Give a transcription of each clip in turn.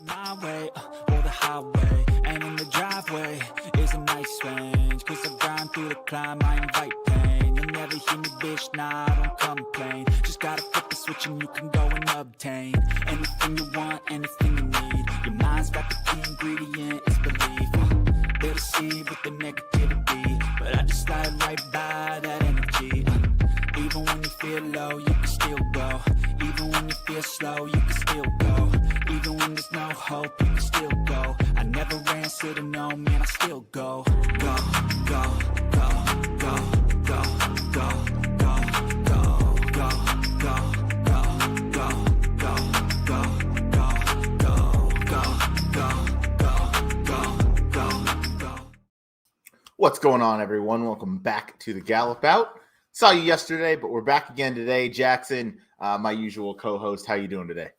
My way, or the highway, and in the driveway is a nice range. Cause I grind through the climb, I invite pain. You'll never hear me, bitch, nah, I don't complain. Just gotta flip the switch and you can go and obtain anything you want, anything you need. Your mind's got the key ingredient, it's belief. They'll deceive with the negativity, but I just slide right by that energy. Even when you feel low, you can still go. Even when you feel slow, you can still go. Even when there's no hope, you can still go. I never answer to no, man, I still go. Go, go, go, go, go, go, go, go, go, go, go, go, go, go, go. What's going on, everyone? Welcome back to the Gallop Out. Saw you yesterday, but we're back again today. Jackson, my usual co-host, how you doing today?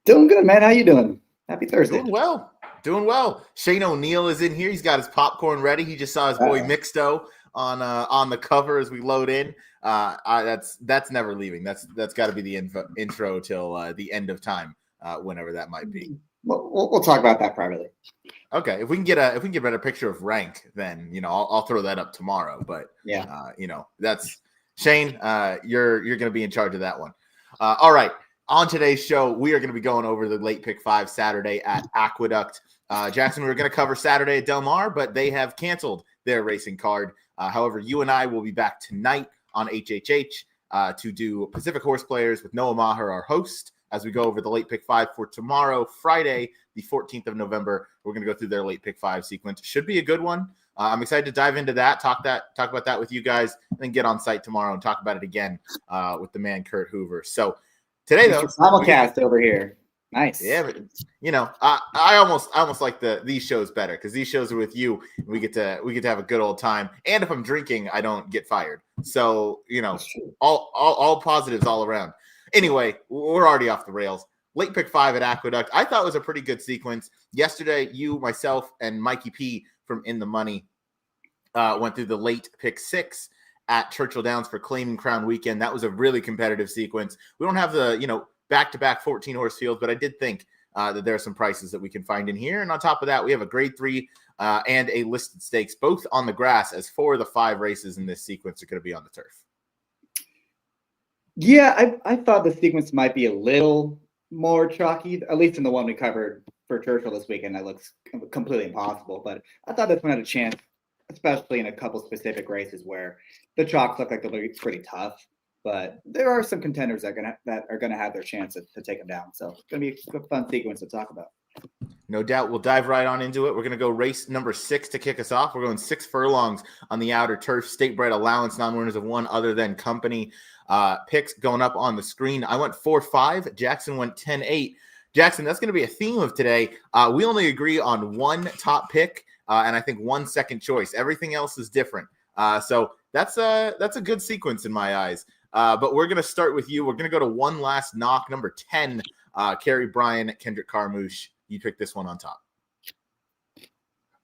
Doing good, man. How you doing? Happy Thursday. Doing well. Shane O'Neill is in here. He's got his popcorn ready. He just saw his boy Mixto on the cover as we load in. That's never leaving. That's got to be the intro till the end of time, whenever that might be. We'll talk about that privately. Okay, if we can get a better picture of rank, then I'll throw that up tomorrow. But yeah, that's Shane. You're going to be in charge of that one. All right. On today's show, we are going to be going over the late pick 5 Saturday at Aqueduct. Jackson, we were going to cover Saturday at Del Mar, but they have canceled their racing card. However, you and I will be back tonight on HHH to do Pacific Horse Players with Noah Maher, our host, as we go over the late pick 5 for tomorrow, Friday, the 14th of November. We're going to go through their late pick 5 sequence. Should be a good one. I'm excited to dive into that, talk about that with you guys, and then get on site tomorrow and talk about it again with the man Kurt Hoover. So today, though, simulcast over here. Nice. Yeah, but I almost like these shows better because these shows are with you. And we get to have a good old time. And if I'm drinking, I don't get fired. So all positives all around. Anyway, we're already off the rails. Late pick 5 at Aqueduct. I thought it was a pretty good sequence. Yesterday, you, myself, and Mikey P from In the Money went through the late pick 6 at Churchill Downs for Claiming Crown weekend. That was a really competitive sequence. We don't have the, back-to-back 14-horse fields, but I did think that there are some prices that we can find in here. And on top of that, we have a grade 3 and a listed stakes, both on the grass, as 4 of the 5 races in this sequence are going to be on the turf. Yeah, I thought the sequence might be a little more chalky, at least in the one we covered for Churchill this weekend. That looks completely impossible, but I thought this one had a chance, especially in a couple specific races where the chalks look like they'll be pretty tough. But there are some contenders that are gonna have their chance to take them down. So it's gonna be a fun sequence to talk about. No doubt. We'll dive right on into it. We're going to go race number 6 to kick us off. We're going 6 furlongs on the outer turf. State bred allowance, non-winners of 1 other than company. Picks going up on the screen. I went 4-5. Jackson went 10-8. Jackson, that's going to be a theme of today. We only agree on 1 top pick and I think 1 second choice. Everything else is different. So that's a good sequence in my eyes. But we're going to start with you. We're going to go to one last knock, number 10, Kerry Bryan, Kendrick Carmouche. You picked this one on top.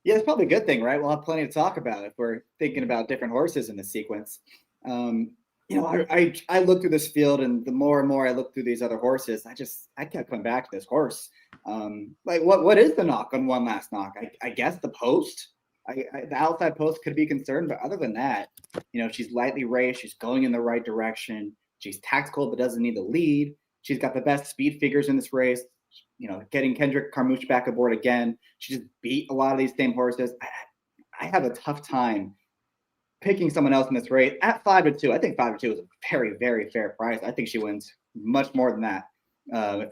Yeah, it's probably a good thing, right? We'll have plenty to talk about if we're thinking about different horses in this sequence. I looked through this field, and the more and more I looked through these other horses, I kept coming back to this horse. What is the knock on one last knock? I guess the post. The outside post could be concerned, but other than that, she's lightly raced. She's going in the right direction. She's tactical, but doesn't need the lead. She's got the best speed figures in this race. Getting Kendrick Carmouche back aboard again. She just beat a lot of these same horses. I have a tough time picking someone else in this race at 5-2. I think 5-2 is a very, very fair price. I think she wins much more than that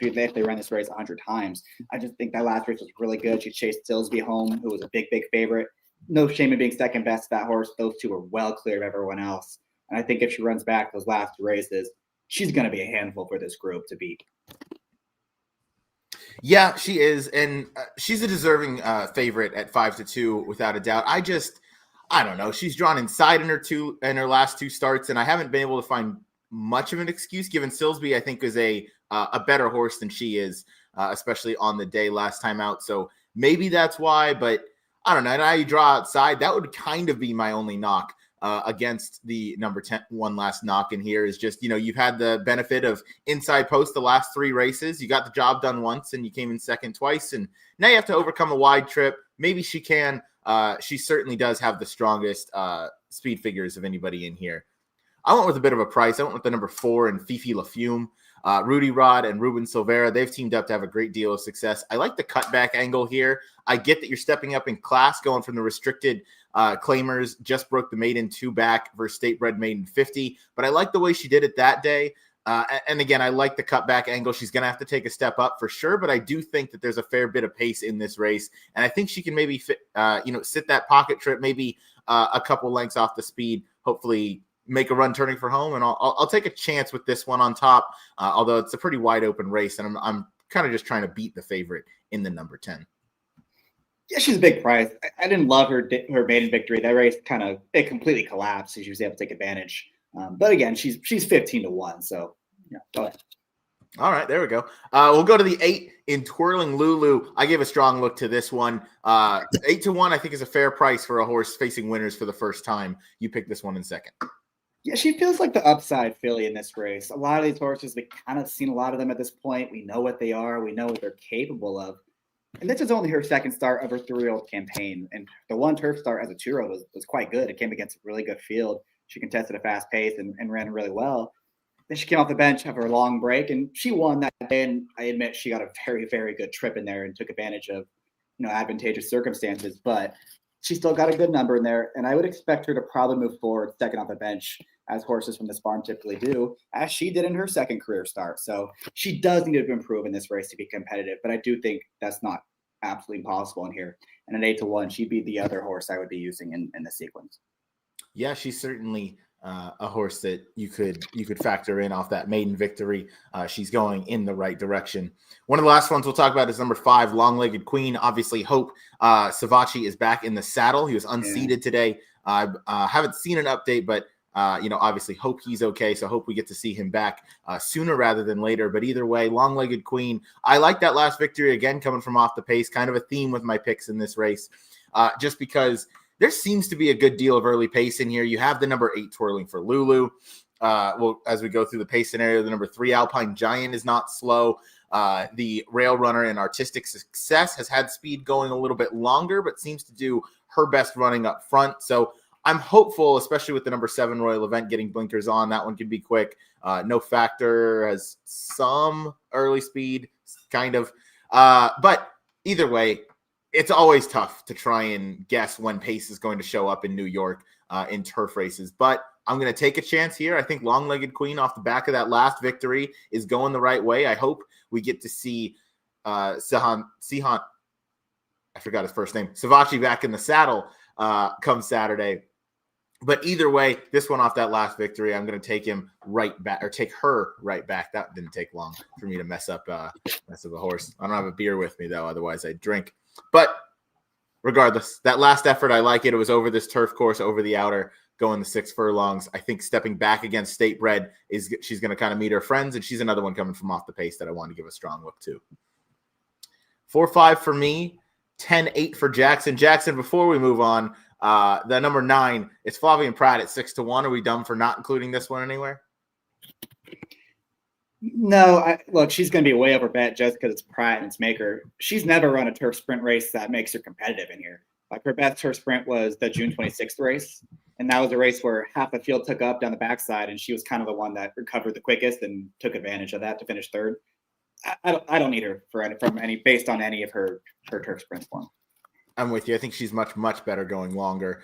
if they ran this race 100 times. I just think that last race was really good. She chased Silsby home, who was a big, big favorite. No shame in being second best to that horse. Those two are well clear of everyone else. And I think if she runs back those last 2 races, she's going to be a handful for this group to beat. Yeah, she is, and she's a deserving favorite at 5-2 without a doubt. I don't know. She's drawn inside in her last 2 starts, and I haven't been able to find much of an excuse. Given Silsby, I think, is a better horse than she is, especially on the day last time out. So maybe that's why, but I don't know. Now you draw outside, that would kind of be my only knock. against the number 10 one last knock in here is just, you've had the benefit of inside post the last 3 races. You got the job done once and you came in second twice. And now you have to overcome a wide trip. Maybe she can. She certainly does have the strongest speed figures of anybody in here. I went with a bit of a price. I went with the number 4 and Fifi Lafume. Rudy Rod and Ruben Silvera, they've teamed up to have a great deal of success. I like the cutback angle here. I get that you're stepping up in class, going from the restricted claimers, just broke the maiden 2 back versus state bred maiden 50. But I like the way she did it that day. And again, I like the cutback angle. She's going to have to take a step up for sure, but I do think that there's a fair bit of pace in this race. And I think she can maybe sit that pocket trip, maybe a couple lengths off the speed, hopefully make a run turning for home. And I'll take a chance with this one on top, although it's a pretty wide open race. And I'm kind of just trying to beat the favorite in the number 10. Yeah, she's a big price. I didn't love her maiden victory. That race it completely collapsed. So she was able to take advantage. But again, she's 15-1. So yeah, go ahead. All right, there we go. We'll go to the 8 in Twirling Lulu. I gave a strong look to this one. 8-1, I think, is a fair price for a horse facing winners for the first time. You picked this one in second. Yeah, she feels like the upside filly in this race. A lot of these horses, we kind of seen a lot of them at this point. We know what they are. We know what they're capable of. And this is only her second start of her 3-year-old campaign. And the one turf start as a 2-year-old was quite good. It came against a really good field. She contested a fast pace and ran really well. Then she came off the bench, have her long break, and she won that day. And I admit she got a very, very good trip in there and took advantage of, advantageous circumstances. But she still got a good number in there. And I would expect her to probably move forward second off the bench, as horses from this farm typically do, as she did in her second career start. So she does need to improve in this race to be competitive, but I do think that's not absolutely impossible in here. And at 8-1, she'd be the other horse I would be using in the sequence. Yeah, she's certainly a horse that you could factor in off that maiden victory. She's going in the right direction. One of the last ones we'll talk about is number 5, Long-Legged Queen. Obviously, Hope Savachi is back in the saddle. He was unseated today. I haven't seen an update, but obviously hope he's okay. So hope we get to see him back sooner rather than later. But either way, Long-Legged Queen. I like that last victory again, coming from off the pace, kind of a theme with my picks in this race, just because there seems to be a good deal of early pace in here. You have the number 8 Twirling for Lulu. Well, as we go through the pace scenario, the number 3 Alpine Giant is not slow. The Rail Runner and Artistic Success has had speed going a little bit longer, but seems to do her best running up front. So I'm hopeful, especially with the number 7 Royal Event getting blinkers on. That one can be quick. No Factor has some early speed, kind of. But either way, it's always tough to try and guess when pace is going to show up in New York in turf races. But I'm going to take a chance here. I think Long-Legged Queen off the back of that last victory is going the right way. I hope we get to see Sihan, I forgot his first name, Savachi back in the saddle come Saturday. But either way, this one off that last victory, I'm going to take him right back, or take her right back. That didn't take long for me to mess up a horse. I don't have a beer with me, though. Otherwise, I'd drink. But regardless, that last effort, I like it. It was over this turf course, over the outer, going the 6 furlongs. I think stepping back against State Bred, she's going to kind of meet her friends, and she's another one coming from off the pace that I want to give a strong look to. 4-5 for me, 10-8 for Jackson. Jackson, before we move on, the number 9, it's Flavien Prat at 6-1. Are we dumb for not including this one anywhere? No, look, she's going to be way over bet just because it's Pratt and it's Maker. She's never run a turf sprint race that makes her competitive in here. Like her best turf sprint was the June 26th race, and that was a race where half the field took up down the backside, and she was kind of the one that recovered the quickest and took advantage of that to finish third. I don't need her based on any of her turf sprint form. I'm with you. I think she's much, much better going longer.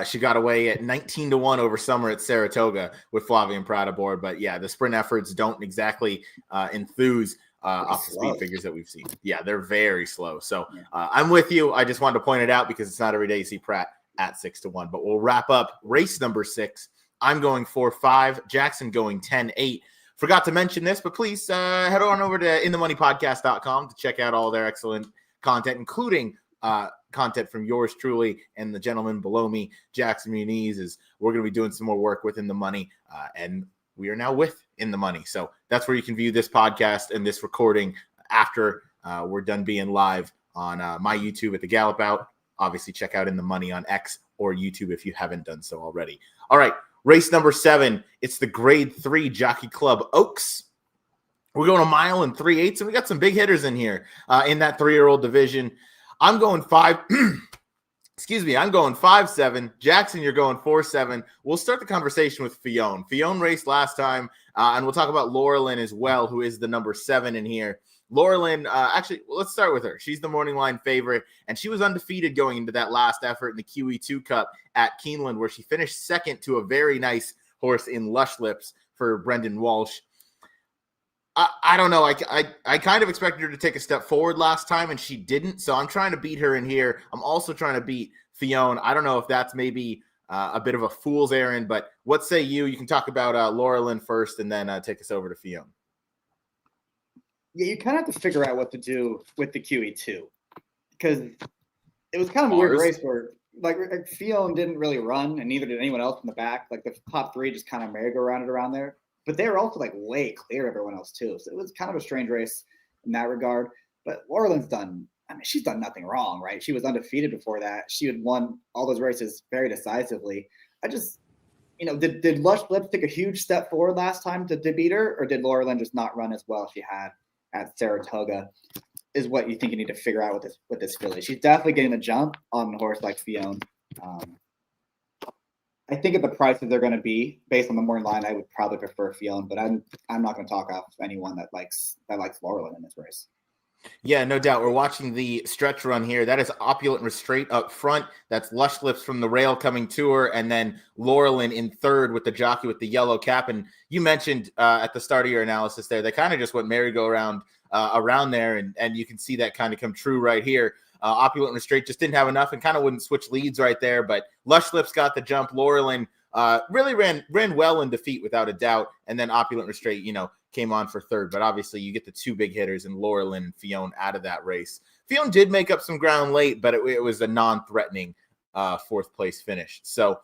She got away at 19-1 over summer at Saratoga with Flavien Prat aboard. But yeah, the sprint efforts don't exactly enthuse off the speed figures that we've seen. Yeah, they're very slow. So I'm with you. I just wanted to point it out because it's not every day you see Prat at 6-1. But we'll wrap up race number 6. I'm going 4-5. Jackson going 10-8. Forgot to mention this, but please head on over to inthemoneypodcast.com to check out all their excellent content, including content from yours truly and the gentleman below me, Jackson Muniz. We're going to be doing some more work within the money, and we are now with In the Money. So that's where you can view this podcast and this recording after we're done being live on my YouTube at the Gallop Out. Obviously, check out In the Money on X or YouTube if you haven't done so already. All right, race number 7. It's the Grade 3 Jockey Club Oaks. We're going 1 mile and 3/8, and we got some big hitters in here in that 3-year-old division. I'm going 5. Excuse me, I'm going 5-7. Jackson, you're going 4-7. We'll start the conversation with Fionn. Fionn raced last time, and we'll talk about Laurelyn as well, who is the number 7 in here. Laurelyn, actually, let's start with her. She's the morning line favorite, and she was undefeated going into that last effort in the QE2 Cup at Keeneland, where she finished second to a very nice horse in Lush Lips for Brendan Walsh. I don't know. I kind of expected her to take a step forward last time, and she didn't. So I'm trying to beat her in here. I'm also trying to beat Fionn. I don't know if that's maybe a bit of a fool's errand, but what say you? You can talk about Laurelyn first, and then take us over to Fionn. Yeah, you kind of have to figure out what to do with the QE2 because it was kind of a weird race where like Fionn didn't really run, and neither did anyone else in the back. Like the top 3 just kind of merry-go-rounded around there. But they were also like way clear of everyone else too. So it was kind of a strange race in that regard. But Laurelyn's she's done nothing wrong, right? She was undefeated before that. She had won all those races very decisively. I just, did Lush Lips take a huge step forward last time to beat her? Or did Laurelyn just not run as well as she had at Saratoga? Is what you think you need to figure out with this filly. She's definitely getting the jump on a horse like Fionn. I think at the prices they're going to be based on the morning line, I would probably prefer Fionn, but I'm not going to talk off anyone that likes Laurelyn in this race. Yeah, no doubt. We're watching the stretch run here. That is Opulent Restraint up front. That's Lush Lips from the rail coming to her, and then Laurelyn in third with the jockey with the yellow cap. And you mentioned at the start of your analysis there, they kind of just went merry-go-round around there, and you can see that kind of come true right here. Opulent Restraint just didn't have enough and kind of wouldn't switch leads right there, but Lush Lips got the jump. Laurelyn really ran well in defeat without a doubt, and then Opulent Restraint, came on for third. But obviously you get the 2 big hitters in Laurelyn and Fionn out of that race. Fionn did make up some ground late, but it was a non-threatening 4th place finish. So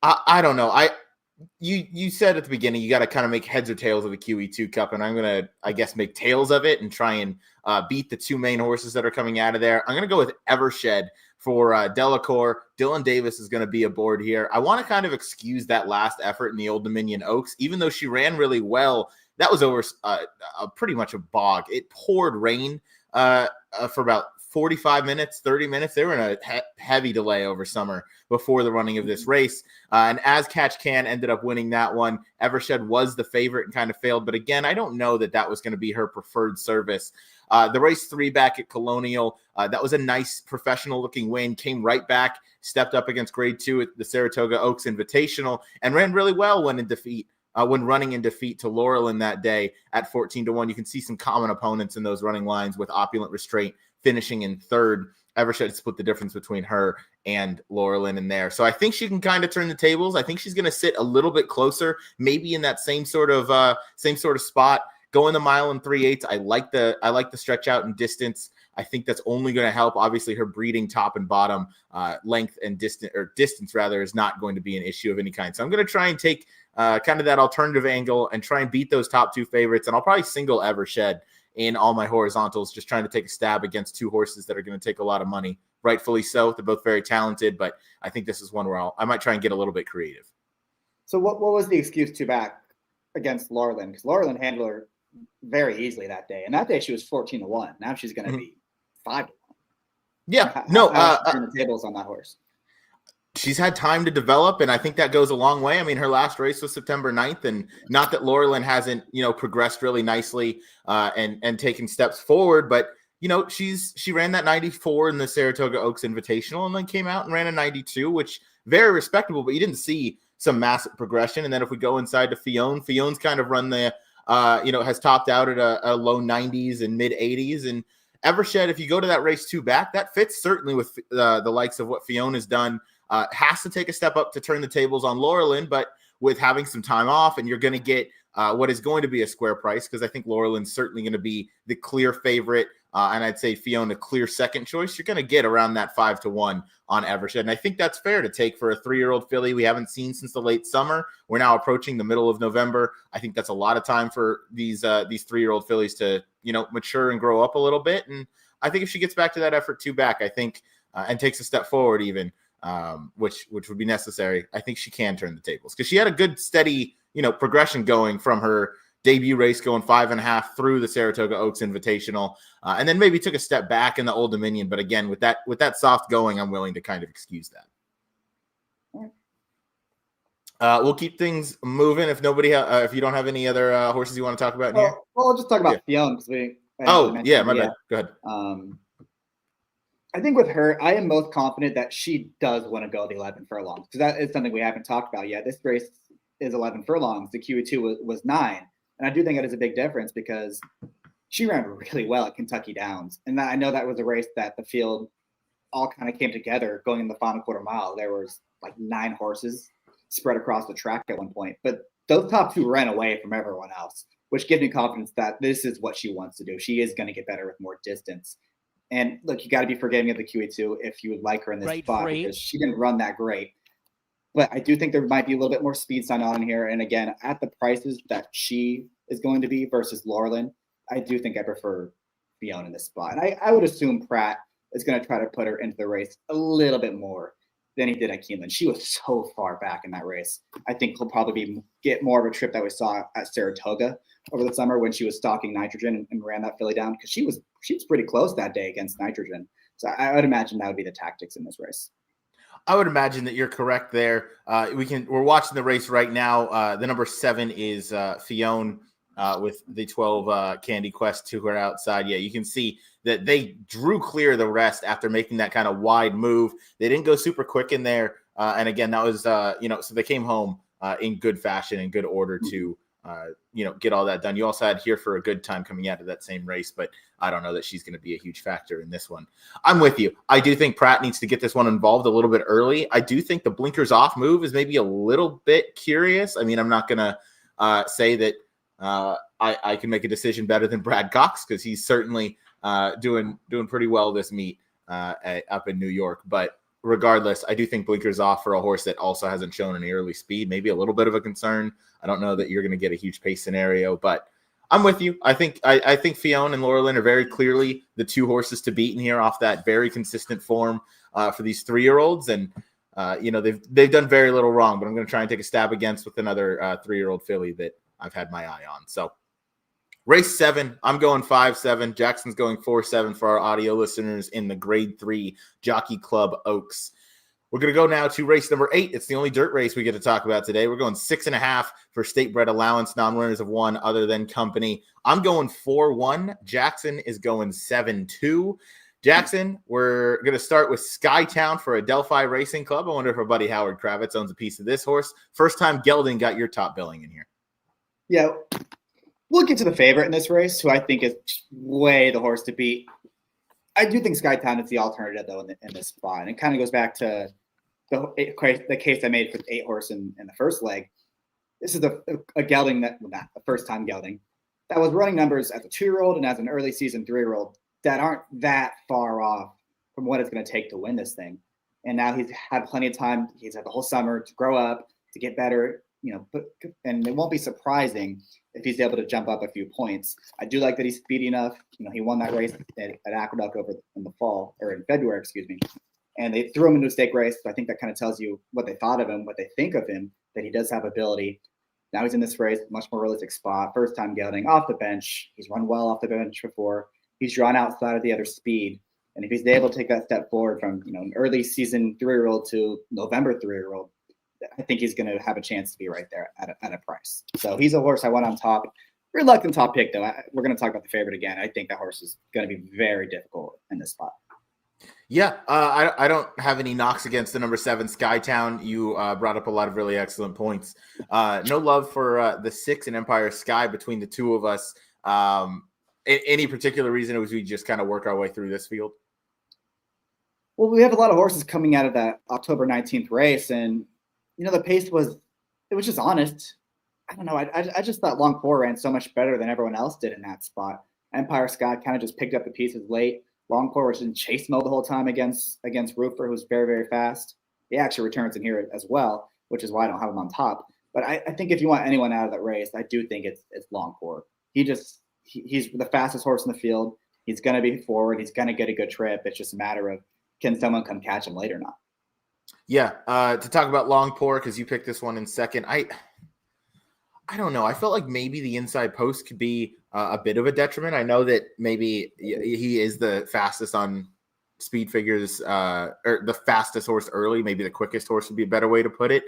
I don't know. You said at the beginning you got to kind of make heads or tails of the QE2 Cup, and I'm going to, I guess, make tails of it and try and beat the 2 main horses that are coming out of there. I'm going to go with Evershed for Delacour. Dylan Davis is going to be aboard here. I want to kind of excuse that last effort in the Old Dominion Oaks, even though she ran really well. That was over pretty much a bog. It poured rain for about 45 minutes, 30 minutes. They were in a heavy delay over summer before the running of this race. And as Catch Can ended up winning that one, Evershed was the favorite and kind of failed. But again, I don't know that was going to be her preferred service. The race 3 back at Colonial, that was a nice professional looking win, came right back, stepped up against Grade 2 at the Saratoga Oaks Invitational, and ran really well when running in defeat to Laurelyn that day at 14-1. You can see some common opponents in those running lines with Opulent Restraint finishing in third. Evershed split the difference between her and Laurelyn in there. So I think she can kind of turn the tables. I think she's going to sit a little bit closer, maybe in that same sort of spot. Going the 1 mile and 3/8. I like the stretch out and distance. I think that's only going to help. Obviously, her breeding top and bottom length and distance rather is not going to be an issue of any kind. So I'm going to try and take kind of that alternative angle and try and beat those top 2 favorites. And I'll probably single Evershed in all my horizontals, just trying to take a stab against 2 horses that are going to take a lot of money. Rightfully so. They're both very talented, but I think this is one where I might try and get a little bit creative. So what was the excuse to back against Laurelyn? Because Laurelyn handled her very easily that day. And that day she was 14-1. Now she's going to be 5-1. Yeah. The tables on that horse. She's had time to develop, and I think that goes a long way. I mean, her last race was September 9th, and not that Laurelyn hasn't, progressed really nicely and taken steps forward, but she ran that 94 in the Saratoga Oaks Invitational and then came out and ran a 92, which very respectable, but you didn't see some massive progression. And then if we go inside to Fionn's kind of run the has topped out at a low 90s and mid 80s. And Evershed, if you go to that race 2 back, that fits certainly with the likes of what Fionn has done. Has to take a step up to turn the tables on Laurelyn, but with having some time off, and you're going to get what is going to be a square price, because I think Laurelyn's certainly going to be the clear favorite, and I'd say Fionn a clear second choice. You're going to get around that 5-1 on Evershed, and I think that's fair to take for a 3-year-old filly we haven't seen since the late summer. We're now approaching the middle of November. I think that's a lot of time for these 3-year-old fillies to mature and grow up a little bit, and I think if she gets back to that effort 2 back, I think and takes a step forward even. which would be necessary. I think she can turn the tables because she had a good steady, progression going from her debut race, going 5.5 through the Saratoga Oaks Invitational, and then maybe took a step back in the Old Dominion. But again, with that soft going, I'm willing to kind of excuse that. We'll keep things moving. If if you don't have any other horses you want to talk about in here, well, I'll just talk about Fiona because we. My bad. Go ahead. I think with her, I am most confident that she does want to go the 11 furlongs because that is something we haven't talked about yet. This race is 11 furlongs. The QE2 was 9. And I do think that is a big difference because she ran really well at Kentucky Downs. And I know that was a race that the field all kind of came together going in the final quarter mile. There was like 9 horses spread across the track at one point. But those top 2 ran away from everyone else, which gives me confidence that this is what she wants to do. She is going to get better with more distance. And look, you got to be forgiving of the QE2 if you would like her in this spot because she didn't run that great. But I do think there might be a little bit more speed sign on in here. And again, at the prices that she is going to be versus Laurelin, I do think I prefer Fiona in this spot. And I would assume Pratt is going to try to put her into the race a little bit more than he did at Keeneland. She was so far back in that race. I think he'll probably get more of a trip that we saw at Saratoga over the summer when she was stalking Nitrogen and ran that filly down because she was pretty close that day against Nitrogen. So I would imagine that would be the tactics in this race. I would imagine that you're correct there. We're watching the race right now. The number 7 is Fiona with the 12 Candy Quest to her outside. Yeah, you can see that they drew clear the rest after making that kind of wide move. They didn't go super quick in there. And again, that was, so they came home in good fashion, in good order to, get all that done. You also had here for a good time coming out of that same race, but I don't know that she's going to be a huge factor in this one. I'm with you. I do think Pratt needs to get this one involved a little bit early. I do think the blinkers off move is maybe a little bit curious. I mean, I'm not going to say that I can make a decision better than Brad Cox because he's certainly doing pretty well this meet up in New York. But regardless, I do think blinkers off for a horse that also hasn't shown any early speed, maybe a little bit of a concern. I don't know that you're going to get a huge pace scenario, but I'm with you. I think Fiona and Laurelin are very clearly the 2 horses to beat in here off that very consistent form for these 3-year-olds. And, they've done very little wrong, but I'm going to try and take a stab against with another 3-year-old filly that I've had my eye on. So race 7, I'm going 5-7. Jackson's going 4-7 for our audio listeners in the grade 3 Jockey Club Oaks. We're going to go now to race number 8. It's the only dirt race we get to talk about today. We're going 6.5 for state bred allowance, non-winners of 1 other than company. I'm going 4-1. Jackson is going 7-2. Jackson, we're going to start with Skytown for Adelphi Racing Club. I wonder if our buddy Howard Kravitz owns a piece of this horse. First time gelding got your top billing in here. Yeah, we'll get to the favorite in this race, who I think is way the horse to beat. I do think Skytown is the alternative, though, in this spot. And it kind of goes back to the case I made for the 8 horse in the first leg. This is a gelding not a first-time gelding that was running numbers as a 2-year-old and as an early season 3-year-old that aren't that far off from what it's going to take to win this thing. And now he's had plenty of time. He's had the whole summer to grow up, to get better, and it won't be surprising if he's able to jump up a few points. I do like that he's speedy enough. He won that race at Aqueduct over in February, and they threw him into a stake race. So I think that kind of tells you what they thought of him, what they think of him, that he does have ability. Now he's in this race, much more realistic spot, first time gelding off the bench. He's run well off the bench before. He's drawn outside of the other speed. And if he's able to take that step forward from, an early season 3-year-old to November 3-year-old, I think he's going to have a chance to be right there at a price. So he's a horse I want on top. Reluctant top pick, though. We're going to talk about the favorite again. I think that horse is going to be very difficult in this spot. Yeah, I don't have any knocks against the number 7 Skytown. You brought up a lot of really excellent points. No love for the 6 and Empire Sky between the 2 of us. Any particular reason it was we just kind of work our way through this field? Well, we have a lot of horses coming out of that October 19th race, and the pace was just honest. I don't know. I just thought Long 4 ran so much better than everyone else did in that spot. Empire Sky kind of just picked up the pieces late. Long 4 was in chase mode the whole time against Roofer, who's very, very fast. He actually returns in here as well, which is why I don't have him on top. But I think if you want anyone out of that race, I do think it's Long 4. He's the fastest horse in the field. He's going to be forward. He's going to get a good trip. It's just a matter of, can someone come catch him late or not? Yeah. To talk about Long Pour, because you picked this one in second. I don't know. I felt like maybe the inside post could be a bit of a detriment. I know that maybe he is the fastest on speed figures, or the fastest horse early. Maybe the quickest horse would be a better way to put it.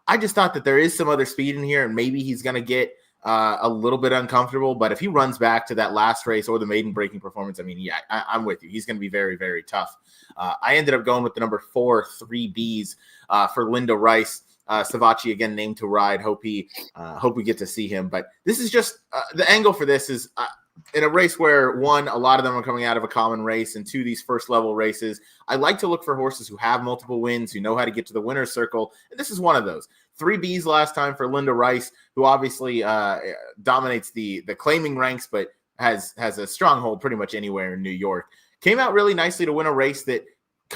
I just thought that there is some other speed in here, and maybe he's going to get a little bit uncomfortable. But if he runs back to that last race or the maiden breaking performance, I mean, yeah, I'm with you. He's going to be very, very tough. I ended up going with the number 4, 3Bs for Linda Rice. Savachi again named to ride. Hope we get to see him. But this is just the angle for this is in a race where, one, a lot of them are coming out of a common race, and two, these first level races, I like to look for horses who have multiple wins, who know how to get to the winner's circle, and this is one of those. 3Bs last time for Linda Rice, who obviously dominates the claiming ranks, but has a stronghold pretty much anywhere in New York. Came out really nicely to win a race that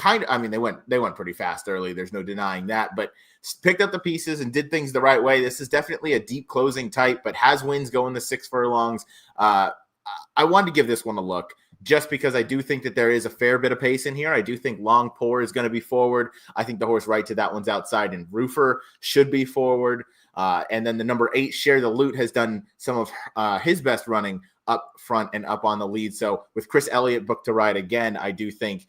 they went pretty fast early. There's no denying that, but picked up the pieces and did things the right way. This is definitely a deep closing type, but has wins going the 6 furlongs. I wanted to give this one a look just because I do think that there is a fair bit of pace in here. I do think Long Pour is going to be forward. I think the horse right to that one's outside, and Roofer should be forward. And then the number 8, Share the Loot, has done some of his best running up front and up on the lead. So with Chris Elliott booked to ride again, I do think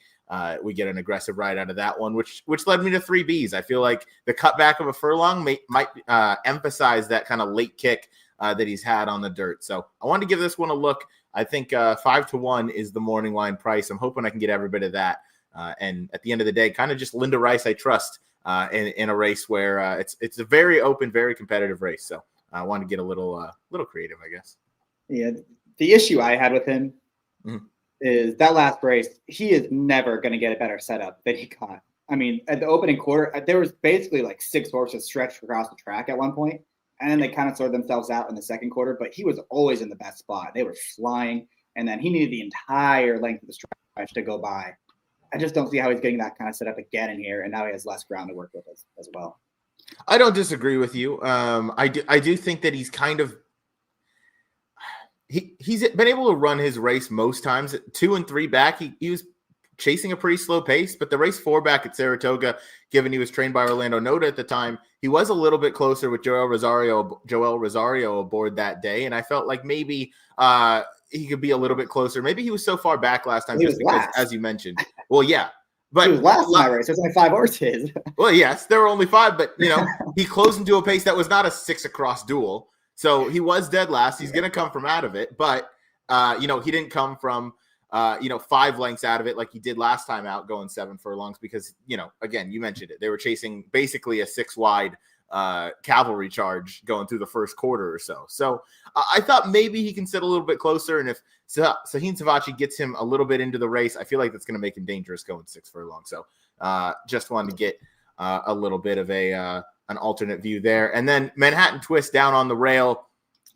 we get an aggressive ride out of that one, which led me to 3Bs. I feel like the cutback of a furlong might emphasize that kind of late kick that he's had on the dirt. So I wanted to give this one a look. I think 5-1 is the morning line price. I'm hoping I can get every bit of that. And at the end of the day, kind of just Linda Rice I trust in a race where it's a very open, very competitive race. So I wanted to get a little creative, I guess. Yeah, the issue I had with him is that last race, he is never going to get a better setup than he got. I mean, at the opening quarter, there was basically like 6 horses stretched across the track at one point, and then they kind of sorted themselves out in the second quarter, but he was always in the best spot. They were flying, and then he needed the entire length of the stretch to go by. I just don't see how he's getting that kind of setup again in here, and now he has less ground to work with as well. I don't disagree with you. I do think that he's kind of he's been able to run his race most times. 2 and 3 back, he was chasing a pretty slow pace, but the race 4 back at Saratoga, given he was trained by Orlando Noda at the time, he was a little bit closer with Joel Rosario aboard that day, and I felt like maybe he could be a little bit closer. Maybe he was so far back last time just because, as you mentioned. Well, yeah. But he was last in my race. There's only 5 horses. Well, yes, there were only 5, but he closed into a pace that was not a 6 across duel. So he was dead last. He's going to come from out of it, but he didn't come from 5 lengths out of it like he did last time out, going 7 furlongs because again, you mentioned it. They were chasing basically a 6 wide cavalry charge going through the first quarter or so. So I thought maybe he can sit a little bit closer, and if Sahin Savachi gets him a little bit into the race, I feel like that's going to make him dangerous going 6 furlongs. So just wanted to get a little bit of an alternate view there. And then Manhattan Twist down on the rail,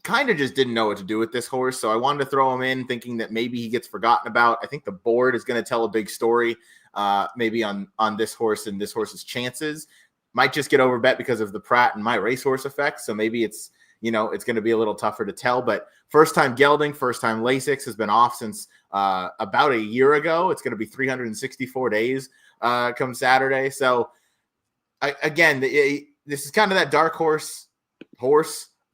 kind of just didn't know what to do with this horse. So I wanted to throw him in thinking that maybe he gets forgotten about. I think the board is going to tell a big story maybe on this horse and this horse's chances. Might just get overbet because of the Pratt and My Racehorse effect. So maybe it's going to be a little tougher to tell. But first time gelding, first time Lasix, has been off since about a year ago. It's going to be 364 days come Saturday. So this is kind of that dark horse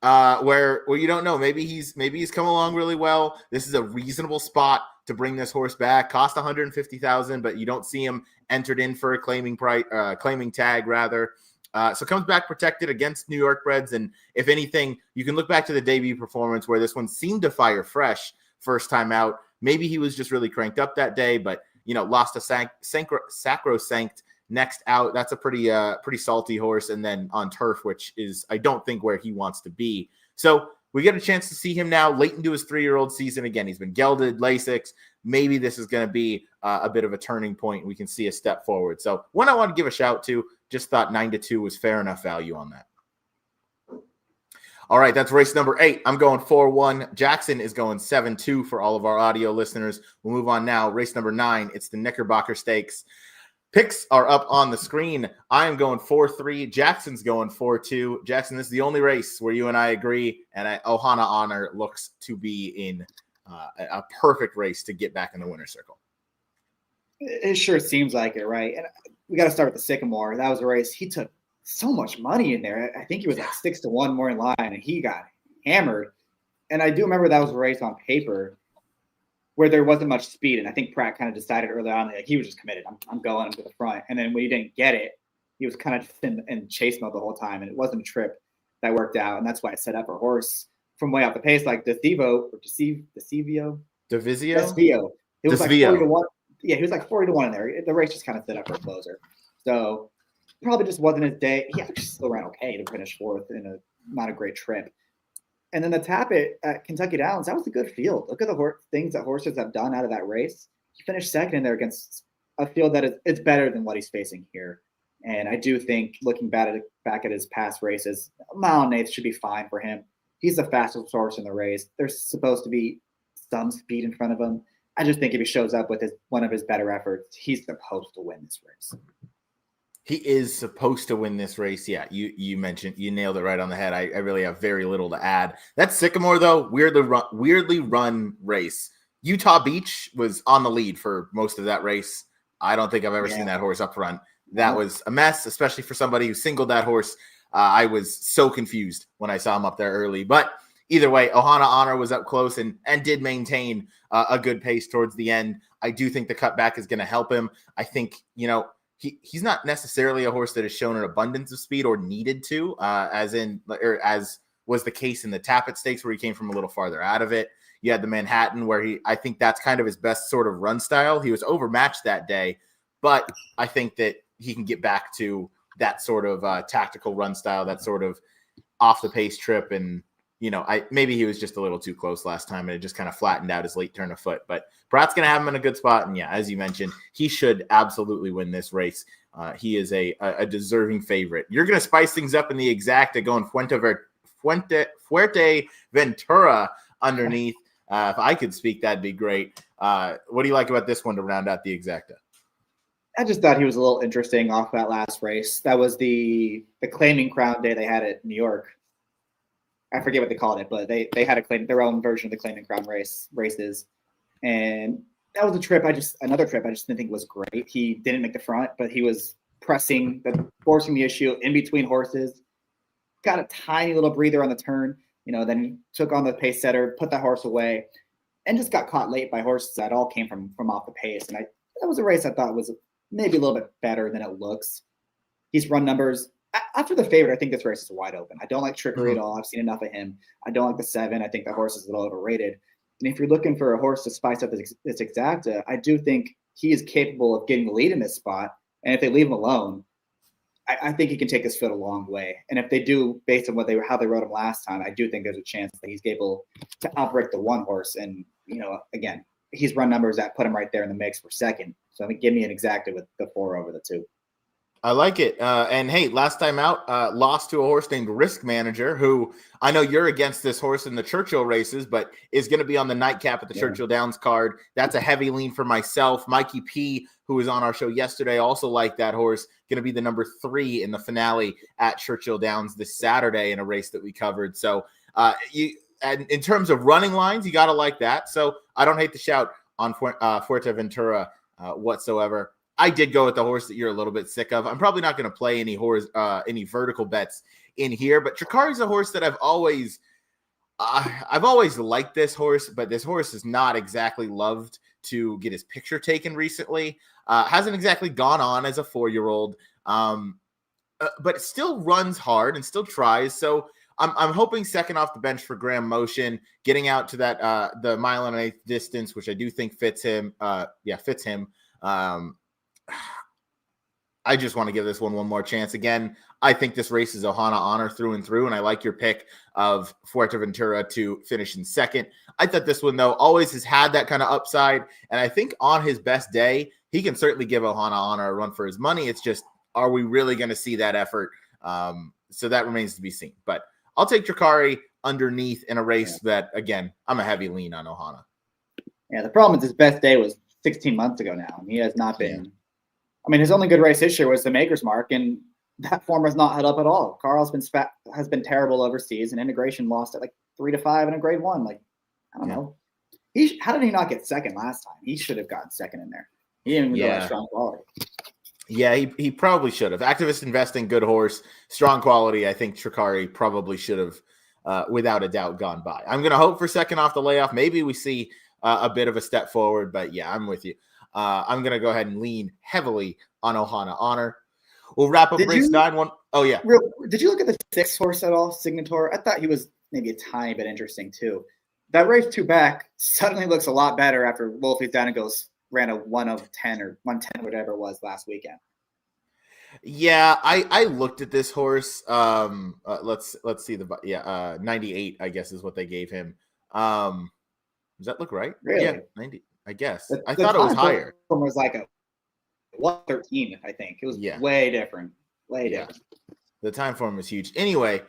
where you don't know. Maybe he's come along really well. This is a reasonable spot to bring this horse back. Cost $150,000, but you don't see him entered in for a claiming tag rather. So comes back protected against New York breds, and if anything, you can look back to the debut performance where this one seemed to fire fresh first time out. Maybe he was just really cranked up that day, but lost a sacrosanct next out. That's a pretty salty horse, and then on turf, which is I don't think where he wants to be. So we get a chance to see him now late into his 3-year-old season. Again, he's been gelded, Lasix. Maybe this is going to be a bit of a turning point. We can see a step forward. So one I want to give a shout to, just thought 9-2 was fair enough value on that. All right, that's race number 8. I'm going 4-1. Jackson is going 7-2 for all of our audio listeners. We'll move on now. Race number 9, it's the Knickerbocker Stakes. Picks are up on the screen. I am going 4-3. Jackson's going 4-2. Jackson, this is the only race where you and I agree, and Ohana Honor looks to be in a perfect race to get back in the winner's circle. It sure seems like it, right? And we got to start with the Sycamore. That was a race. He took so much money in there. I think he was like 6-1 more in line, and he got hammered. And I do remember that was a race on paper where there wasn't much speed. And I think Pratt kind of decided early on, like he was just committed. I'm going to the front. And then when he didn't get it, he was kind of just in chase mode the whole time. And it wasn't a trip that worked out. And that's why I set up a horse from way off the pace, like Decivio. It was like 40-1. Yeah, he was like 40-1 in there. The race just kind of set up for a closer. So probably just wasn't his day. He actually still ran okay to finish fourth in not a great trip. And then the Tappet at Kentucky Downs, that was a good field. Look at the things that horses have done out of that race. He finished second in there against a field that it's better than what he's facing here. And I do think, looking back at his past races, a mile and eighth should be fine for him. He's the fastest horse in the race. There's supposed to be some speed in front of him. I just think if he shows up with one of his better efforts, he's supposed to win this race. He is supposed to win this race. Yeah, you mentioned, you nailed it right on the head. I really have very little to add. That Sycamore, though, weirdly run race. Utah Beach was on the lead for most of that race. I don't think I've ever seen that horse up front. That was a mess, especially for somebody who singled that horse. I was so confused when I saw him up there early. But either way, Ohana Honor was up close and did maintain a good pace towards the end. I do think the cutback is going to help him. I think, he's not necessarily a horse that has shown an abundance of speed or needed to, as was the case in the Tappet Stakes where he came from a little farther out of it. You had the Manhattan where I think that's kind of his best sort of run style. He was overmatched that day, but I think that he can get back to that sort of tactical run style, that sort of off the pace trip. And, maybe he was just a little too close last time and it just kind of flattened out his late turn of foot. But Pratt's going to have him in a good spot. And yeah, as you mentioned, he should absolutely win this race. He is a deserving favorite. You're going to spice things up in the Exacta, going Fuerteventura underneath. If I could speak, that'd be great. What do you like about this one to round out the Exacta? I just thought he was a little interesting off that last race. That was the claiming crown day they had at New York. I forget what they called it, but they had their own version of the claiming crown races. And that was another trip I just didn't think was great. He didn't make the front, but he was forcing the issue in between horses. Got a tiny little breather on the turn, then he took on the pace setter, put that horse away, and just got caught late by horses that all came from off the pace. And that was a race I thought was maybe a little bit better than it looks. He's run numbers. After the favorite, I think this race is wide open. I don't like Trickery at all. I've seen enough of him. I don't like the 7. I think the horse is a little overrated. And if you're looking for a horse to spice up this Exacta, I do think he is capable of getting the lead in this spot. And if they leave him alone, I think he can take his foot a long way. And if they do, based on how they rode him last time, I do think there's a chance that he's able to outbreak the one horse. And, again, he's run numbers that put him right there in the mix for second. So I think give me an Exacta with the 4 over the 2. I like it. And hey, last time out, lost to a horse named Risk Manager, who I know you're against this horse in the Churchill races, but is going to be on the nightcap at the Churchill Downs card. That's a heavy lean for myself. Mikey P, who was on our show yesterday, also liked that horse. Going to be the number 3 in the finale at Churchill Downs this Saturday in a race that we covered. So and in terms of running lines, you got to like that. So I don't hate the shout on Fuerteventura whatsoever. I did go with the horse that you're a little bit sick of. I'm probably not going to play any vertical bets in here, but Tricari's a horse that I've always liked this horse, but this horse is not exactly loved to get his picture taken recently. Hasn't exactly gone on as a 4-year-old, but it still runs hard and still tries. So I'm hoping second off the bench for Graham Motion, getting out to that the 1.8 mile distance, which I do think fits him. Fits him. I just want to give this one more chance. Again, I think this race is Ohana Honor through and through, and I like your pick of Fuerteventura to finish in second. I thought this one, though, always has had that kind of upside, and I think on his best day, he can certainly give Ohana Honor a run for his money. It's just, are we really going to see that effort? So that remains to be seen. But I'll take Tricari underneath in a race that, again, I'm a heavy lean on Ohana. Yeah, the problem is his best day was 16 months ago now, and he has not been. Yeah. I mean, his only good race this year was the Maker's Mark, and that form has not held up at all. Carl's has been terrible overseas, and Integration lost at like 3-5 in a grade 1. Like, I don't know. How did he not get second last time? He should have gotten second in there. He didn't even go that Yeah. strong quality. Yeah, he probably should have. Activist investing, good horse, strong quality. I think Tricari probably should have, without a doubt, gone by. I'm going to hope for second off the layoff. Maybe we see a bit of a step forward, but yeah, I'm with you. I'm going to go ahead and lean heavily on Ohana Honor. We'll wrap up race 9-1. Oh, yeah. Did you look at the 6 horse at all, Signator? I thought he was maybe a tiny bit interesting, too. That race 2 back suddenly looks a lot better after Wolfie's down and goes ran a 1 of 10 or 110, whatever it was last weekend. Yeah, I looked at this horse. Let's see 98, I guess, is what they gave him. Does that look right? Really? Yeah, 90. I guess. I The thought it was higher. It was like a 113, I think. It was way different. Way different. The time form was huge. Anyway,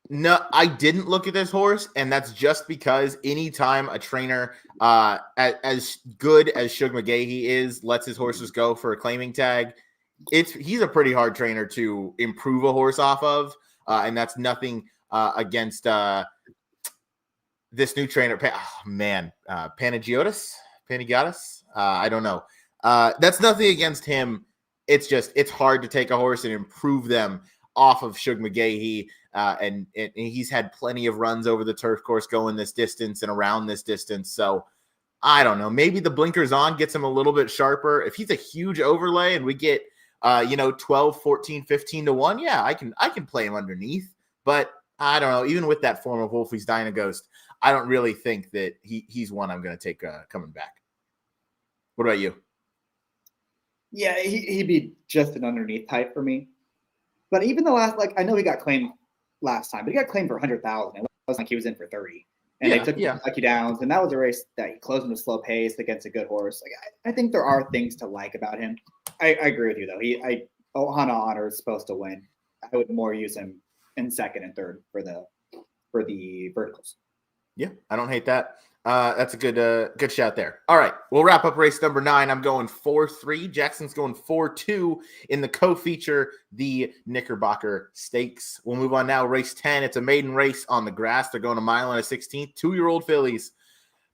no, I didn't look at this horse, and that's just because anytime a trainer as good as Shug McGahee is lets his horses go for a claiming tag, he's a pretty hard trainer to improve a horse off of, and that's nothing against this new trainer. Panagiotis? I don't know. That's nothing against him. It's just it's hard to take a horse and improve them off of Shug McGahee, and he's had plenty of runs over the turf course going this distance and around this distance. So I don't know. Maybe the blinkers on gets him a little bit sharper. If he's a huge overlay and we get 12, 14, 15 to 1, yeah, I can play him underneath. But I don't know. Even with that form of Wolfie's Dynaghost, I don't really think that he's one I'm going to take coming back. What about you? Yeah, he'd be just an underneath type for me. But even the last, I know he got claimed last time, but he got claimed for 100,000. It wasn't like he was in for 30. And they took lucky downs, and that was a race that he closed in a slow pace against a good horse. I think there are things to like about him. I agree with you though. Ohana Honor is supposed to win. I would more use him in second and third for the verticals. Yeah, I don't hate that. That's a good shot there. All right, we'll wrap up race number 9. I'm going 4-3. Jackson's going 4-2 in the co-feature, the Knickerbocker Stakes. We'll move on now. Race 10. It's a maiden race on the grass. They're going a mile and a 16th. 2-year-old fillies.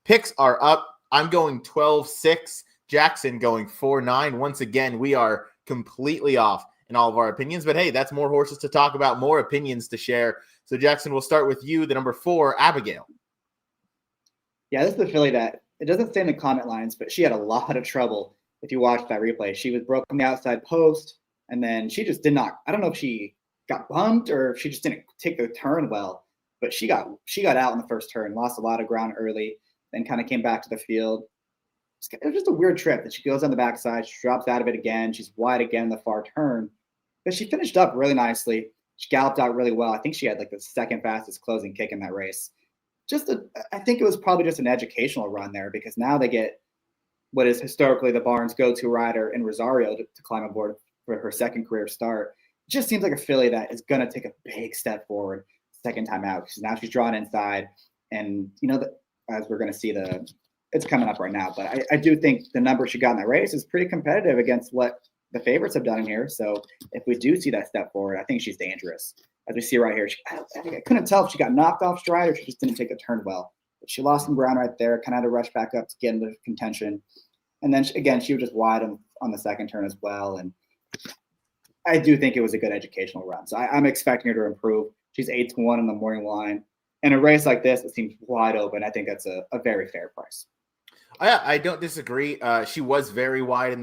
Picks are up. I'm going 12-6. Jackson going 4-9. Once again, we are completely off in all of our opinions. But hey, that's more horses to talk about, more opinions to share. So Jackson, we'll start with you, the number 4, Abigail. Yeah, this is the filly that it doesn't say in the comment lines, but she had a lot of trouble. If you watch that replay, she was broke on the outside post, and then she just did not. I don't know if she got bumped or if she just didn't take the turn well, but she got out in the first turn, lost a lot of ground early, then kind of came back to the field. It was just a weird trip that she goes on the backside, she drops out of it again, she's wide again in the far turn, but she finished up really nicely. She galloped out really well. I think she had the second fastest closing kick in that race. I think it was probably just an educational run there because now they get what is historically the barn's go-to rider in Rosario to climb aboard for her second career start. It just seems like a filly that is going to take a big step forward second time out because now she's drawn inside. And, as we're going to see, it's coming up right now. But I do think the number she got in that race is pretty competitive against what the favorites have done in here. So if we do see that step forward, I think she's dangerous. As we see right here, I couldn't tell if she got knocked off stride or she just didn't take the turn well. But she lost some ground right there, kind of had to rush back up to get into contention. And then, she was just wide on the second turn as well. And I do think it was a good educational run. So I'm expecting her to improve. She's 8-1 in the morning line. In a race like this, it seems wide open. I think that's a very fair price. I don't disagree. She was very wide in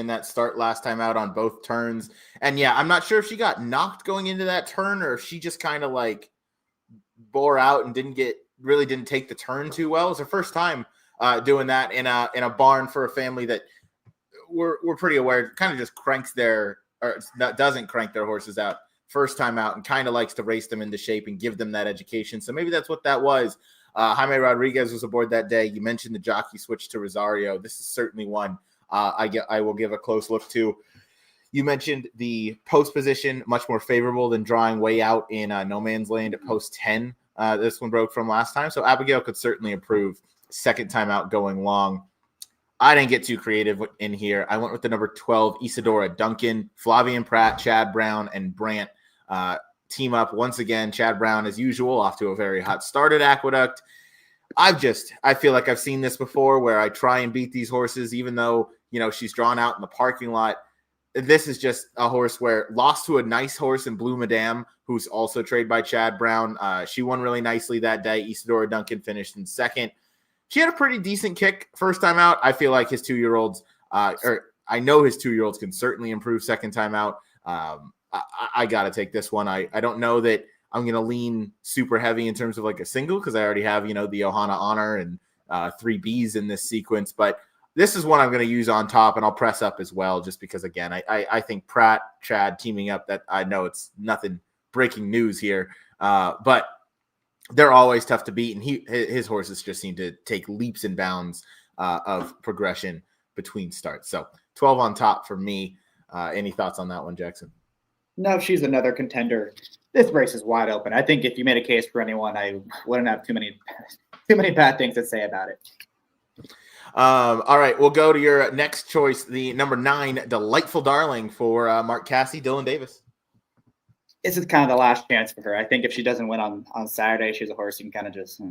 that start last time out on both turns. And yeah, I'm not sure if she got knocked going into that turn or if she just kind of bore out and didn't take the turn too well. It was her first time doing that in a barn for a family that we're pretty aware kind of just doesn't crank their horses out first time out and kind of likes to race them into shape and give them that education. So maybe that's what that was. Jaime Rodriguez was aboard that day. You mentioned the jockey switch to Rosario. This is certainly one I will give a close look to. You mentioned the post position, much more favorable than drawing way out in no man's land at post 10. This one broke from last time. So Abigail could certainly improve second time out going long. I didn't get too creative in here. I went with the number 12, Isadora Duncan, Flavian Pratt, Chad Brown, and Brant team up once again. Chad Brown, as usual, off to a very hot start at Aqueduct. I feel like I've seen this before where I try and beat these horses, even though she's drawn out in the parking lot. This is just a horse where lost to a nice horse in Blue Madame, who's also trained by Chad Brown. She won really nicely that day. Isadora Duncan finished in second. She had a pretty decent kick first time out. I feel like his 2-year-olds, or I know his 2-year-olds can certainly improve second time out. I got to take this one. I don't know that I'm going to lean super heavy in terms of like a single because I already have, the Ohana Honor and 3 Bs in this sequence. But this is one I'm going to use on top, and I'll press up as well just because, again, I think Pratt, Chad teaming up, that I know it's nothing breaking news here, but they're always tough to beat, and his horses just seem to take leaps and bounds of progression between starts. So 12 on top for me. Any thoughts on that one, Jackson? No, she's another contender. This race is wide open. I think if you made a case for anyone, I wouldn't have too many bad things to say about it. All right, we'll go to your next choice, the number 9, Delightful Darling for Mark Casse, Dylan Davis. This is kind of the last chance for her. I think if she doesn't win on Saturday, she's a horse you can kind of just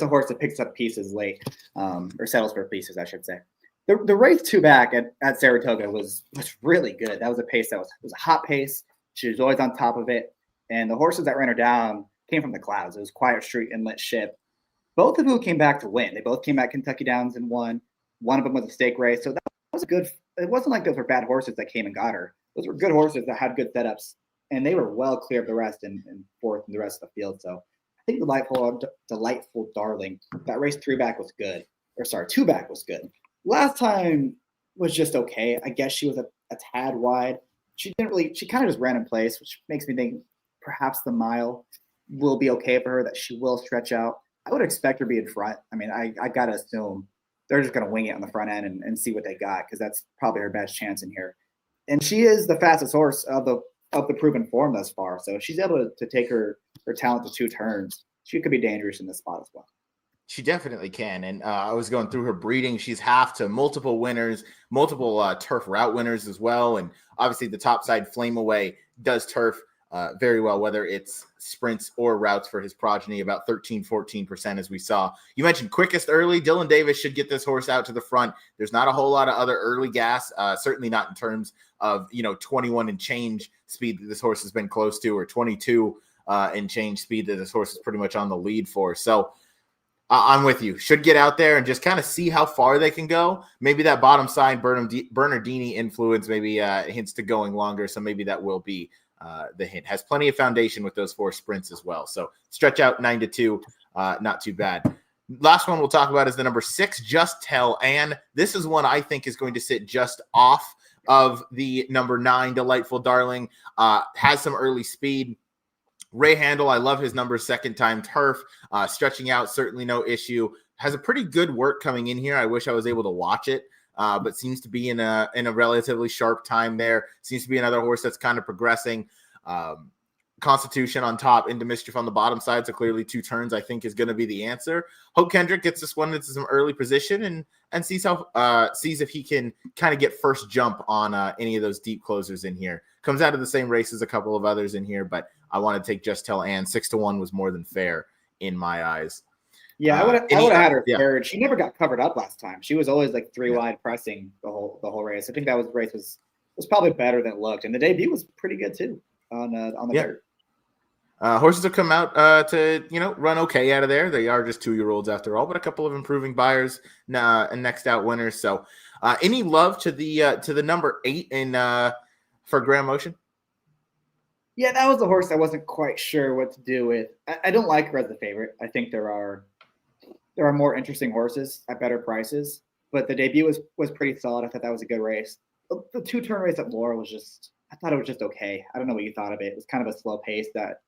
a horse that picks up pieces late, or settles for pieces, I should say. The race 2 back at Saratoga was really good. That was a pace that was a hot pace. She was always on top of it. And the horses that ran her down came from the clouds. It was Quiet Street and Lit Ship. Both of who came back to win. They both came back Kentucky Downs and won. One of them was a stake race. So that was a good – it wasn't like those were bad horses that came and got her. Those were good horses that had good setups. And they were well clear of the rest and fourth in the rest of the field. So I think Delightful Darling, that race 3 back was good. 2 back was good. Last time was just okay. I guess she was a tad wide. She kind of just ran in place, which makes me think perhaps the mile will be okay for her, that she will stretch out. I would expect her to be in front. I mean, I got to assume they're just going to wing it on the front end and see what they got, because that's probably her best chance in here. And she is the fastest horse of the proven form thus far. So if she's able to take her talent to 2 turns, she could be dangerous in this spot as well. She definitely can. And I was going through her breeding. She's half to multiple winners, multiple turf route winners as well. And obviously the top side Flame Away does turf very well, whether it's sprints or routes for his progeny, about 13-14% as we saw. You mentioned quickest early. Dylan Davis should get this horse out to the front. There's not a whole lot of other early gas, certainly not in terms of 21 and change speed that this horse has been close to, or 22 and change speed that this horse is pretty much on the lead for. So I'm with you. Should get out there and just kind of see how far they can go. Maybe that bottom side Bernardini influence maybe hints to going longer, so maybe that will be the hint. Has plenty of foundation with those 4 sprints as well. So stretch out 9-2, not too bad. Last one we'll talk about is the number 6, Just Tell Ann. This is one I think is going to sit just off of the number 9, Delightful Darling. Has some early speed. Ray Handel, I love his number, second time turf. Stretching out, certainly no issue. Has a pretty good work coming in here. I wish I was able to watch it, but seems to be in a relatively sharp time there. Seems to be another horse that's kind of progressing. Constitution on top, Into Mischief on the bottom side, so clearly 2 turns I think is going to be the answer. Hope Kendrick gets this one into some early position and sees if he can kind of get first jump on any of those deep closers in here. Comes out of the same race as a couple of others in here, but I want to take Just Tell Ann. 6-1 was more than fair in my eyes. Yeah, I would have had her third. She never got covered up last time. She was always like 3 wide pressing the whole race. I think that race was probably better than it looked, and the debut was pretty good too on the dirt. Horses have come out to run okay out of there. They are just 2-year-olds after all, but a couple of improving buyers and next out winners. So, any love to the number 8 in for Graham Motion? Yeah, that was a horse I wasn't quite sure what to do with. I don't like her as the favorite. I think there are more interesting horses at better prices, but the debut was pretty solid. I thought that was a good race. The 2-turn race at Laura I thought it was just okay. I don't know what you thought of it. It was kind of a slow pace that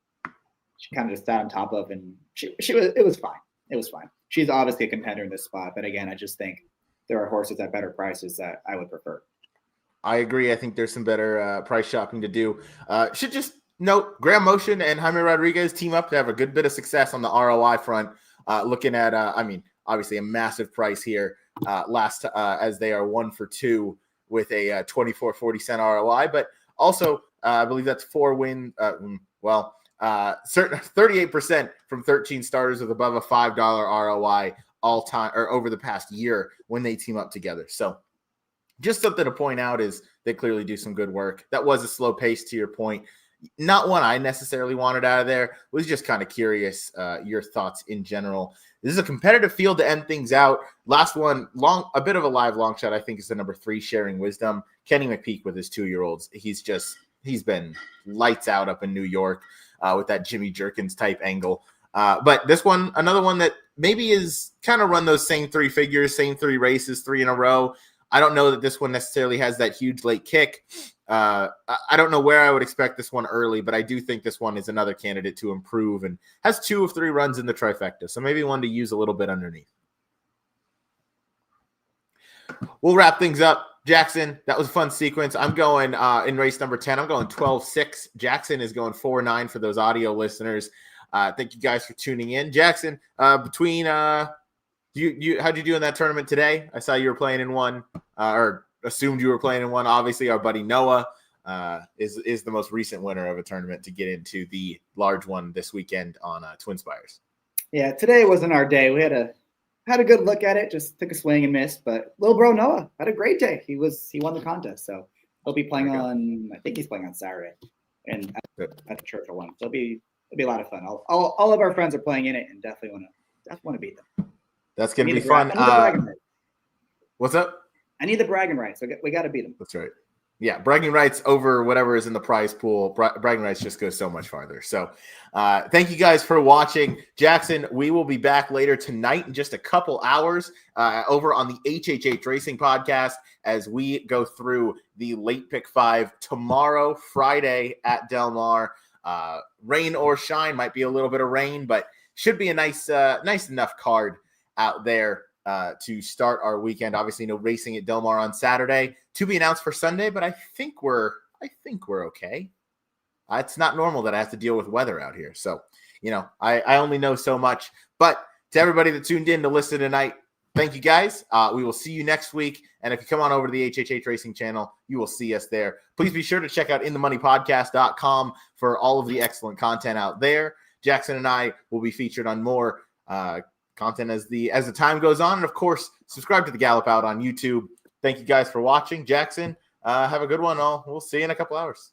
she kind of just sat on top of, and it was fine. It was fine. She's obviously a contender in this spot, but again, I just think there are horses at better prices that I would prefer. I agree. I think there's some better price shopping to do. Should just note, Graham Motion and Jaime Rodriguez team up to have a good bit of success on the ROI front. Looking at, obviously a massive price here as they are 1 for 2 with a 24.40 ROI, but also I believe that's 4 win. Certain 38% from 13 starters with above a $5 ROI all time or over the past year when they team up together. So just something to point out is they clearly do some good work. That was a slow pace, to your point. Not one I necessarily wanted out of there. Was just kind of curious your thoughts in general. This is a competitive field to end things out. Last one, a bit of a live long shot, I think, is the number 3, Sharing Wisdom. Kenny McPeak with his 2-year-olds. He's been lights out up in New York with that Jimmy Jerkins type angle. But this one, another one that maybe is kind of run those same 3 figures, same 3 races, 3 in a row. I don't know that this one necessarily has that huge late kick. I don't know where I would expect this one early, but I do think this one is another candidate to improve and has 2 of 3 runs in the trifecta. So maybe one to use a little bit underneath. We'll wrap things up. Jackson, that was a fun sequence. I'm going in race number 10. I'm going 12-6. Jackson is going 4-9 for those audio listeners. Thank you guys for tuning in. Jackson, between how'd you do in that tournament today? I saw you were playing in one, or assumed you were playing in one. Obviously, our buddy Noah is the most recent winner of a tournament to get into the large one this weekend on Twin Spires. Yeah, today wasn't our day. We had a good look at it, just took a swing and missed. But little bro Noah had a great day. He won the contest, so he'll be playing on. I think he's playing on Saturday, and at the Churchill one. So it'll be a lot of fun. All of our friends are playing in it, and definitely want to beat them. That's gonna be fun. What's up? I need the bragging rights. So we got to beat them. That's right. Yeah, bragging rights over whatever is in the prize pool. Bragging rights just goes so much farther. So thank you guys for watching. Jackson, we will be back later tonight in just a couple hours over on the HHH Racing Podcast as we go through the late pick 5 tomorrow, Friday at Del Mar. Rain or shine, might be a little bit of rain, but should be a nice enough card out there to start our weekend. Obviously, no racing at Del Mar on Saturday to be announced for Sunday, but I think we're okay. It's not normal that I have to deal with weather out here. So, I only know so much, but to everybody that tuned in to listen tonight, thank you guys. We will see you next week. And if you come on over to the HHH Racing channel, you will see us there. Please be sure to check out inthemoneypodcast.com for all of the excellent content out there. Jackson and I will be featured on more content as the time goes on. And of course, subscribe to the Gallop Out on YouTube. Thank you guys for watching. Jackson, have a good one. We'll see you in a couple hours.